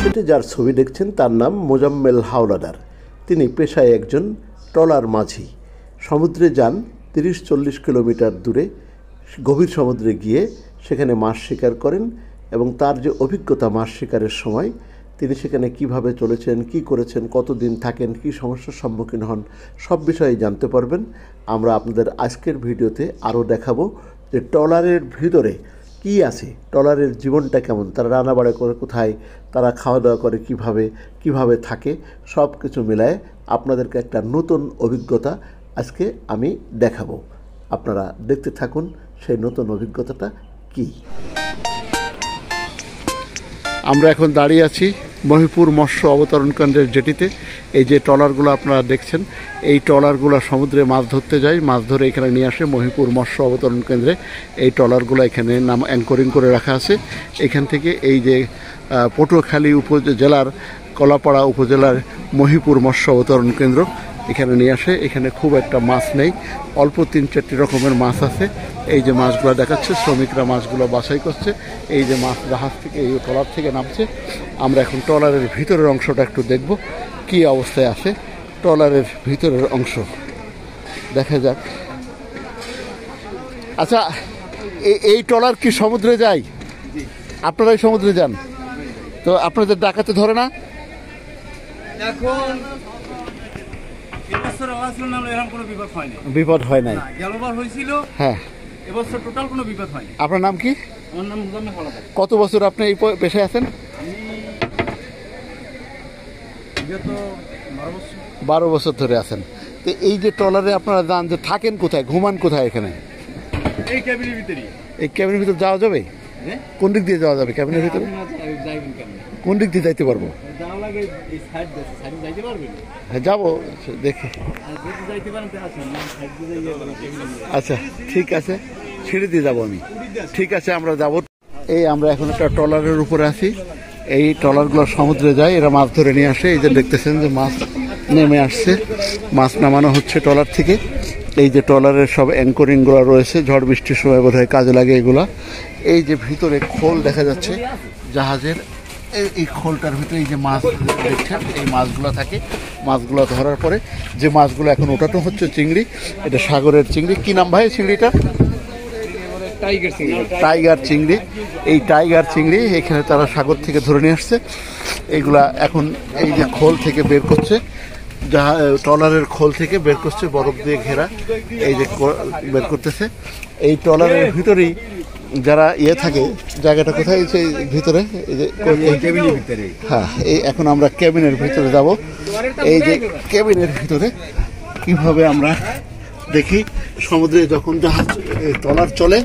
সেটি যার ছবি দেখছেন তার নাম মোজাম্মেল হাওলাদার। তিনি পেশায় একজন ট্রলার মাঝি। সমুদ্রে যান 30-40 কিলোমিটার দূরে, গভীর সমুদ্রে গিয়ে সেখানে মাছ শিকার করেন এবং তার যে অভিজ্ঞতা মাছ শিকারের সময়, তিনি সেখানে কিভাবে চলেছেন, কি করেছেন, কতদিন থাকেন, কি সমস্যার সম্মুখীন হন, সব বিষয়ে জানতে পারবেন। আমরা আপনাদের আজকের ভিডিওতে আরও দেখাবো যে ট্রলারের ভিতরে কি আছে, ট্রলারের জীবনটা কেমন, তারা রান্নাবাড়া করে কোথায়, তারা খাওয়া দাওয়া করে কিভাবে থাকে, সব কিছু মিলায়ে আপনাদেরকে একটা নতুন অভিজ্ঞতা আজকে আমি দেখাবো। আপনারা দেখতে থাকুন সেই নতুন অভিজ্ঞতাটা কি। আমরা এখন দাঁড়িয়ে আছি মহিপুর মৎস্য অবতরণ কেন্দ্রের জেটিতে। এই যে ট্রলারগুলো আপনারা দেখছেন, এই ট্রলারগুলো সমুদ্রে মাছ ধরতে যায়, মাছ ধরে এখানে নিয়ে আসে মহিপুর মৎস্য অবতরণ কেন্দ্রে। এই ট্রলারগুলো এখানে নাম অ্যাঙ্করিং করে রাখা আছে। এখান থেকে এই যে পটুয়াখালী উপজেলার কলাপাড়া উপজেলার মহিপুর মৎস্য অবতরণ কেন্দ্র, এখানে নিয়ে আসে। এখানে খুব একটা মাছ নেই, অল্প 3-4টি রকমের মাছ আছে। এই যে মাছগুলো দেখাচ্ছে, শ্রমিকরা মাছগুলো বাছাই করছে। এই যে মাছ জাহাজ থেকে, এই ট্রলার থেকে নামছে। আমরা এখন ট্রলারের ভিতরের অংশটা একটু দেখব, কি অবস্থায় আছে ট্রলারের ভিতরের অংশ দেখা যাক। আচ্ছা, এই ট্রলার কি সমুদ্রে যায়? আপনারাই সমুদ্রে যান তো আপনাদের ডাকাতে ধরে না? এখন বিপদ হয় নাই, গেলবার হয়েছিল। হ্যাঁ, এবছর টোটাল কোনো বিপদ হয়নি। আপনার নাম কি? আমার নাম মোজাম্মেল হাওলাদার। কত বছর আপনি এই পেশায় আছেন? আমি বিগত 12 বছর ধরে আছেন। তো এই যে ট্রলারে আপনারা যান, যে থাকেন কোথায়, ঘুমান কোথায়? এখানে এই ক্যাবিনের ভিতরে। এই ক্যাবিনের ভিতরে যাওয়া যাবে? কোন দিক দিয়ে যাওয়া যাবে ক্যাবিনের ভিতরে? কোন দিক দিয়ে যাইতে পারবো? হ্যাঁ, যাবো, দেখি। আচ্ছা, ঠিক আছে, ছেড়ে দিয়ে যাবো আমি। ঠিক আছে, আমরা যাবো। এই আমরা এখন একটা ট্রলারের উপরে আছি। এই ট্রলারগুলো সমুদ্রে যায়, এরা মাছ ধরে নিয়ে আসে। এই যে দেখতেছেন যে মাছ নেমে আসছে, মাছ নামানো হচ্ছে ট্রলার থেকে। এই যে ট্রলারের সব অ্যাঙ্করিংগুলো রয়েছে, ঝড় বৃষ্টির সময় বোধহয় কাজে লাগে এগুলা। এই যে ভিতরে খোল দেখা যাচ্ছে জাহাজের, এই খোলটার ভিতরে এই যে মাছ দেখছেন, এই মাছগুলো থাকে। মাছগুলো ধরার পরে যে মাছগুলো এখন ওঠানো হচ্ছে চিংড়ি, এটা সাগরের চিংড়ি। কি নাম ভাই চিংড়িটা? টাইগার চিংড়ি। এই টাইগার চিংড়ি এখানে তারা সাগর থেকে ধরে নিয়ে আসছে। এইগুলা এখন এই যে খোল থেকে বের করছে, ট্রলারের খোল থেকে বের করছে, বরফ দিয়ে ঘেরা। এই যে বের করতেছে। এই ট্রলারের ভিতরেই যারা থাকে, জায়গাটা কোথায়? ভিতরে, এই যে ক্যাবিনের ভিতরে। হ্যাঁ, এই এখন আমরা ক্যাবিনের ভিতরে যাব। এই যে ক্যাবিনের ভিতরে কিভাবে আমরা দেখি, সমুদ্রে যখন জাহাজ ট্রলার চলে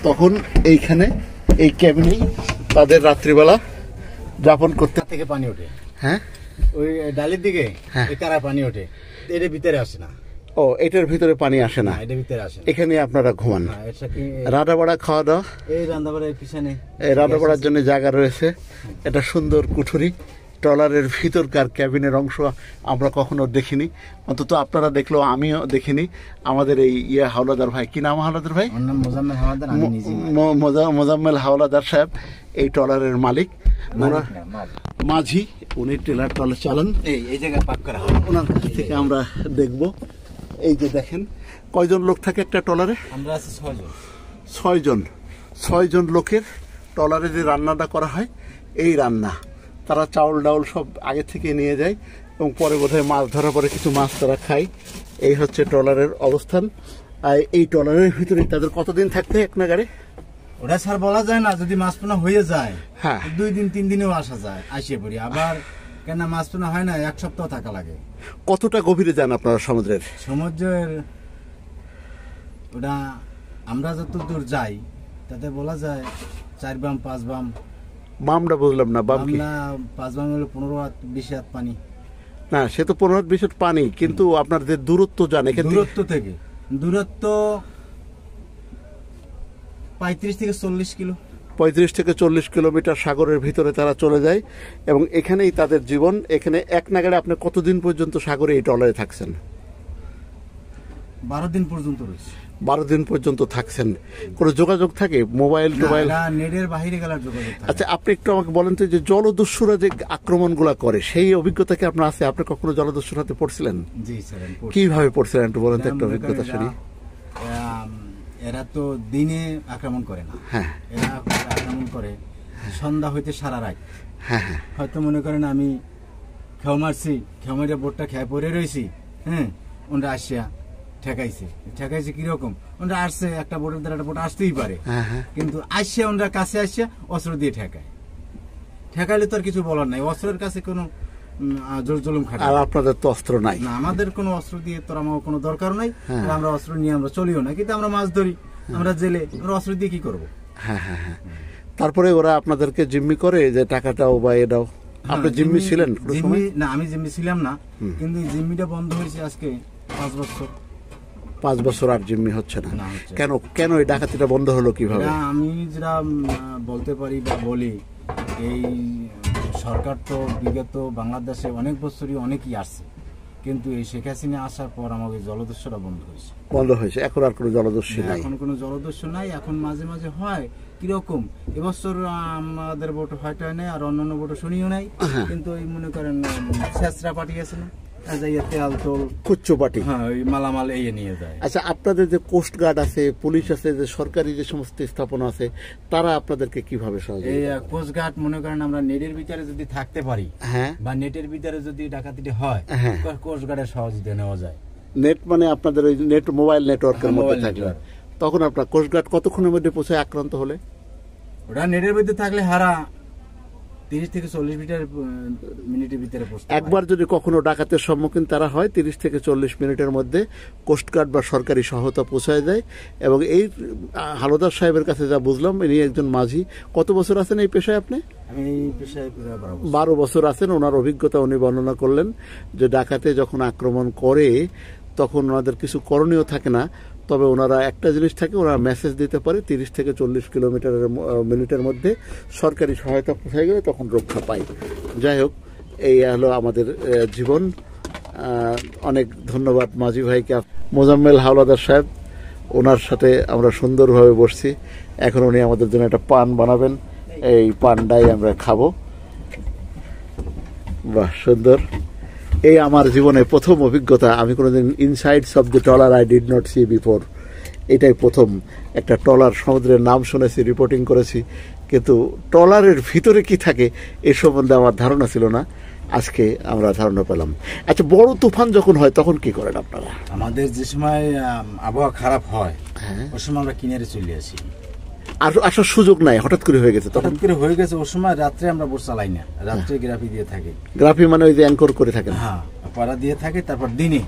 তখন এইখানে এই ক্যাবিনেই তাদের রাত্রিবেলা যাপন করতে। থেকে পানি ওঠে, হ্যাঁ, ওই ডালের দিকে কারা পানি ওঠে, এর ভিতরে আসে না। ও, এটার ভিতরে পানি আসে না, এটার ভিতরে আসে। এখানে আপনারা ঘুমান। রান্নাবাড়া খাওয়া দাওয়া, এই রান্নাবাড়ার পিছনে, এই রান্নাবাড়ার জন্য জায়গা রয়েছে। এটা সুন্দর কুঠুরি। ট্রলারের ভিতরকার ক্যাবিনের অংশ আমরা কখনো দেখিনি, অন্তত আপনারা দেখলেও আমিও দেখিনি। আমাদের এই হাওলাদার ভাই, কি নাম হাওলাদার ভাই? মোজাম্মেল হাওলাদার। মোজাম্মেল হাওলাদার সাহেব এই ট্রলারের মালিক, মাঝি। উনি ট্রলার চালান। এই জায়গায় পাক করা হয়, ওনার কাছ থেকে আমরা দেখব। এই যে দেখেন, কয়জন লোক থাকে একটা ট্রলারে? আমরা আছি 6 জন। 6 জন লোকের ট্রলারে যে রান্নাটা করা হয়, এই রান্না তারা চাউল ডাউল সব আগে থেকে নিয়ে যায় এবং পরে বোধহয় মাছ ধরার পরে কিছু মাছ তারা খায়। এই হচ্ছে ট্রলারের অবস্থান। আর এই ট্রলারের ভিতরে তাদের কতদিন থাকতে এক নাগারে? ওটা স্যার বলা যায় না। যদি মাছ পোনা হয়ে যায়, হ্যাঁ, 2 দিন 3 দিনেও আসা যায়, আসিয়ে পড়ি। আবার কেন মাছ পোনা হয় না, 1 সপ্তাহ থাকা লাগে। কতটা গভীরে যান আপনারা সমুদ্রের? সমুদ্রের ওটা আমরা যত দূর যাই তাতে বলা যায় 4 বাম 5 বাম। বামটা বুঝলাম না, বাম কি? 5 বাম হলো 15 হাত 20 হাত পানি। না, সে তো 15 হাত 20 হাত পানি, কিন্তু আপনার যে দূরত্ব যান, দূরত্ব থেকে দূরত্ব 35 থেকে 40 কিলো। 35 থেকে 40 কিলোমিটার সাগরের ভিতরে তারা চলে যায় এবং এখানেই তাদের জীবন। এখানে এক নাগাড়ে আপনি কতদিন পর্যন্ত সাগরে এই ট্রলারে থাকছেন? 12 দিন পর্যন্ত রয়েছে। 12 দিন পর্যন্ত থাকছেন, কোনো যোগাযোগ থাকে মোবাইল টোবাইল? নেটের বাইরে গেলার যোগাযোগ থাকে। আচ্ছা, আপনি একটু আমাকে বলেন তো, যে জলদস্যুরা যে আক্রমণগুলো করে সেই অভিজ্ঞতা কি আপনার আছে? আপনি কখনো জলদস্যুর হাতে পড়ছিলেন? জি স্যার, কিভাবে পড়ছিলেন একটু বলেন তো, একটা অভিজ্ঞতা শুনি। এরা তো দিনে আক্রমণ করে না, হ্যাঁ, এরা আক্রমণ করে সন্ধ্যা হইতে সারা রাত। হ্যাঁ, হ্যাঁ, হয়তো মনে করেন আমি খেও মারছি, খেও মারিয়া বোটটা খেয়ে পড়ে রয়েছি, হ্যাঁ, ওরা আসিয়া ঠেকাইছে কিরকম, ওরা আসছে একটা বোটের দ্বারা একটা বোট আসতেই পারে, হ্যাঁ, হ্যাঁ। কিন্তু আসিয়া ওরা কাছে আসিয়া অস্ত্র দিয়ে ঠেকাইলে তো আর কিছু বলার নাই, অস্ত্রের কাছে কোনো জোর জুলুম খাটে। আর আপনাদের তো অস্ত্র নাই? না, আমাদের কোনো অস্ত্র দিয়ে তোর আমার কোনো দরকার নাই, হ্যাঁ। আর আমরা অস্ত্র নিয়ে আমরা চলিও না, কিন্তু আমরা মাছ ধরি, আমরা জেলে, আমরা অস্ত্র দিয়ে কি করবো? হ্যাঁ, হ্যাঁ, হ্যাঁ। তারপরে ওরা আপনাদেরকে জিম্মি করে যে টাকাটাও বা এটাও? আপনি জিম্মি ছিলেন কোনো সময়? না, আমি জিম্মি ছিলাম না, কিন্তু এই জিম্মিটা বন্ধ হয়েছে আজকে 5 বছর। 5 বছর আর জিম্মি হচ্ছে না? না, হচ্ছে না। কেন কেন এই ডাকাতিটা বন্ধ হলো কিভাবে? এটা আমি যেটা বলতে পারি বা বলি, এই সরকার তো বিগত বাংলাদেশে অনেক বছরই অনেকই আসছে, কিন্তু এই শেখ হাসিনা আসার পর আমাদের জলদস্যুরা বন্ধ হয়েছে। বন্ধ হয়েছে, এখন আর কোনো জলদস্যু নাই? এখন কোনো জলদস্যু নাই, এখন মাঝে মাঝে হয় কিরকম, এবছর আমাদের ভোট হয়তো নাই, আর অন্যান্য ভোট শুনিও নাই, কিন্তু এই মনে করেন শেষরা পাঠিয়েছে না, তেল তোল কুচ্চু পার্টি, হ্যাঁ, ওই মালামাল এই নিয়ে যায়। আচ্ছা, আপনাদের যে কোস্ট গার্ড আছে, পুলিশ আছে, যে সরকারি যে সমস্ত স্থাপনা আছে, তারা আপনাদেরকে কিভাবে এই সহযোগিতা? কোস্টগার্ড মনে করেন আমরা নেটের ভিতরে যদি থাকতে পারি, হ্যাঁ, বা নেটের ভিতরে যদি ডাকাতিটি হয়, হ্যাঁ। কোস্টগার্ডের সহযোগিতা নেওয়া যায়। নেট মানে আপনাদের ওই নেট মোবাইল নেটওয়ার্কের হ্যাঁ, মধ্যে মোবাইল থাকলে নেটওয়ার্ক। তখন আপনার কোস্ট গার্ড কতক্ষণের মধ্যে পৌঁছায় আক্রান্ত হলে? ওটা নেটের ভিতরে থাকলে হারা 30 থেকে 40 মিনিটের ভিতরে পৌঁছতে পারে। একবার যদি কখনো ডাকাতের সম্মুখীন তারা হয়, 30 থেকে 40 মিনিটের মধ্যে কোস্টগার্ড বা সরকারি সহায়তা পৌঁছায় দেয়। এবং এই হালদার সাহেবের কাছে যা বুঝলাম, ইনি একজন মাঝি। কত বছর আছেন এই পেশায় আপনি? আমি এই পেশায় পুরো 12 বছর আছেন। ওনার অভিজ্ঞতা উনি বর্ণনা করলেন যে ডাকাতে যখন আক্রমণ করে তখন ওনাদের কিছু করণীয় থাকে না, তবে ওনারা একটা জিনিস থাকে, ওনারা মেসেজ দিতে পারে 30 থেকে 40 মিনিটের মধ্যে সরকারি সহায়তা পৌঁছে গেলে তখন রক্ষা পায়। যাই হোক, এই হলো আমাদের জীবন। অনেক ধন্যবাদ মাঝি ভাইকে। মোজাম্মেল হাওলাদার সাহেব, ওনার সাথে আমরা সুন্দরভাবে বসছি। এখন উনি আমাদের জন্য একটা পান বানাবেন, এই পানটাই আমরা খাবো। বাহ, সুন্দর। এই আমার জীবনে প্রথম অভিজ্ঞতা। আমি কোনোদিন insides of the trawler I did not see before, এটাই প্রথম। একটা ট্রলার সমুদ্রের নাম শুনেছি, রিপোর্টিং করেছি, কিন্তু ট্রলারের ভিতরে কি থাকে এ সম্বন্ধে আমার ধারণা ছিল না। আজকে আমরা ধারণা পেলাম। আচ্ছা, বড় তুফান যখন হয় তখন কি করেন আপনারা? আমাদের যে সময় আবহাওয়া খারাপ হয়, ওই সময় আমরা কিনারে চলে আসি। আর আসার সুযোগ নাই, হঠাৎ করে হয়ে গেছে তখন? হঠাৎ করে হয়ে গেছে, ওই সময় রাত্রে আমরা বোট চালাই না, রাত্রে গ্রাফি দিয়ে থাকে। গ্রাফি মানে ওই যে অ্যাঙ্কর করে থাকেন? হ্যাঁ, পাড়া দিয়ে থাকে। তারপর দিনে,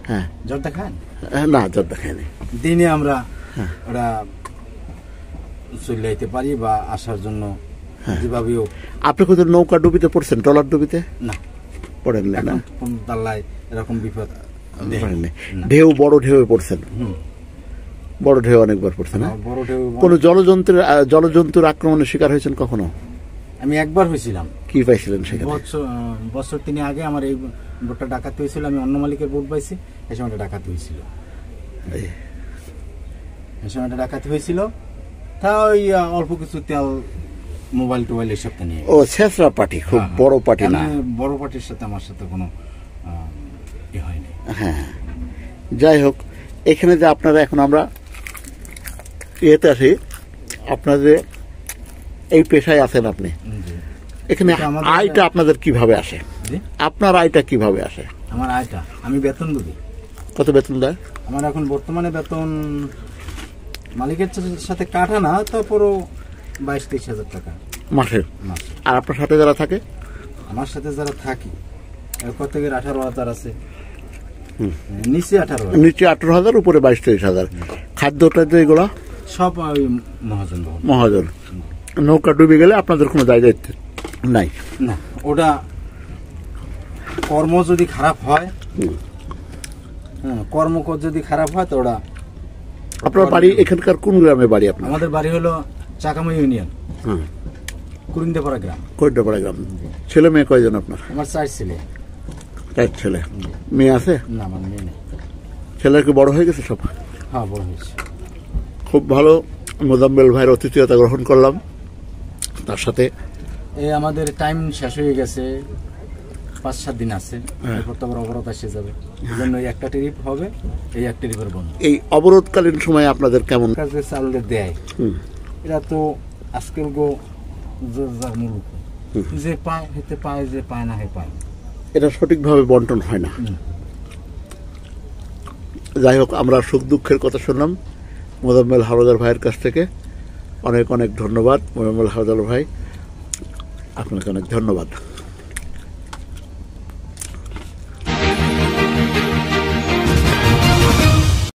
হ্যাঁ, জর্দা খান? না, জর্দা খায়নি। দিনে আমরা ওরা চলে যাইতে পারি বা আসার জন্য যেভাবেও। আপনি কোথাও নৌকা ডুবিতে পড়ছেন, ট্রলার ডুবিতে? না, পড়েন না? কোন তাল্লায় এরকম বিপদ পড়েননি। ঢেউ, বড় ঢেউ পড়ছেন? বড় ঢেউ অনেকবার পড়ছেন। বড় ঢেউ। কোন জলজন্তুর আক্রমণের শিকার হয়েছেন কখনো? আমি একবার হয়েছিলাম। কি পাইছিলেন সেখানে? বছর 3 আগে আমার এই বোটটা ডাকাতি হয়েছিল। আমি অন্য মালিকের বোট পাইছি, এই সময়টা ডাকাতি হয়েছিল। এই সময়টা ডাকাতি হয়েছিল, তা ওই অল্প কিছু তেল, মোবাইল টোবাইল এসব নিয়ে। ও, ছেঁচড়া পার্টি, খুব বড় পার্টি না? বড় পার্টির সাথে আমার সাথে কোনো হয়নি। হ্যাঁ, যাই হোক, এখানে যে আপনারা, এখন আমরা ইয়েতে আসি, আপনাদের এই পেশায় আছেন আপনি, এখানে আয়টা আপনাদের কিভাবে আসে? আপনার আয়টা কিভাবে আসে? আমার আয়টা, আমি বেতন দিই। কত বেতন দেয়? আমার এখন বর্তমানে বেতন মালিকের সাথে কাটা না, তারপরও 22-23 হাজার টাকা মাসে। আর আপনার সাথে যারা থাকে? আমার সাথে যারা থাকি, কত থেকে 18,000 আছে, নিচে 18,000, নিচে 18,000, উপরে 22-23 হাজার। খাদ্যটা যে এগুলা সব মহাজন। নৌকা ডুবে গেলে আপনাদের কোনো দায়-দায়িত্ব নাই? না, ওটা কর্ম যদি খারাপ হয়, কর্ম যদি খারাপ হয় তো ওটা। আপনার বাড়ি এখানকার কোন গ্রামে বাড়ি আপনার? আমাদের বাড়ি হলো চাকামা ইউনিয়ন, কুরিন্দাপাড়া গ্রাম। কৈডাপাড়া গ্রাম। ছেলে মেয়ে কয়জন আপনার? আমার 4 ছেলে। 4 ছেলে। মেয়ে আছে? না, আমার মেয়ে নেই। ছেলের কি বড় হয়ে গেছে সব? হ্যাঁ, বড় হয়েছে। খুব ভালো, মোজাম্মেল ভাইয়ের অতিথিয়তা গ্রহণ করলাম। তার সাথে এই আমাদের টাইম শেষ হয়ে গেছে, 5-7 দিন আছে, হ্যাঁ। এরপর তো আবার অবরোধ এসে যাবে। এই জন্য এই একটা ট্রিপ হবে, এই একটা ট্রিপের বন্ধ। এই অবরোধকালীন সময় আপনাদের কেমন? যে চাল দেয় হুম। এরা তো আজকাল গো যার মূল যে পায় হেতে পায়, যে পায় না হে পায়। এটা সঠিকভাবে বন্টন হয় না। যাই হোক, আমরা সুখ দুঃখের কথা শুনলাম মোজাম্মেল হাওলাদার ভাইয়ের কাছ থেকে। অনেক অনেক ধন্যবাদ মোজাম্মেল হাওলাদার ভাই, আপনাকে অনেক ধন্যবাদ।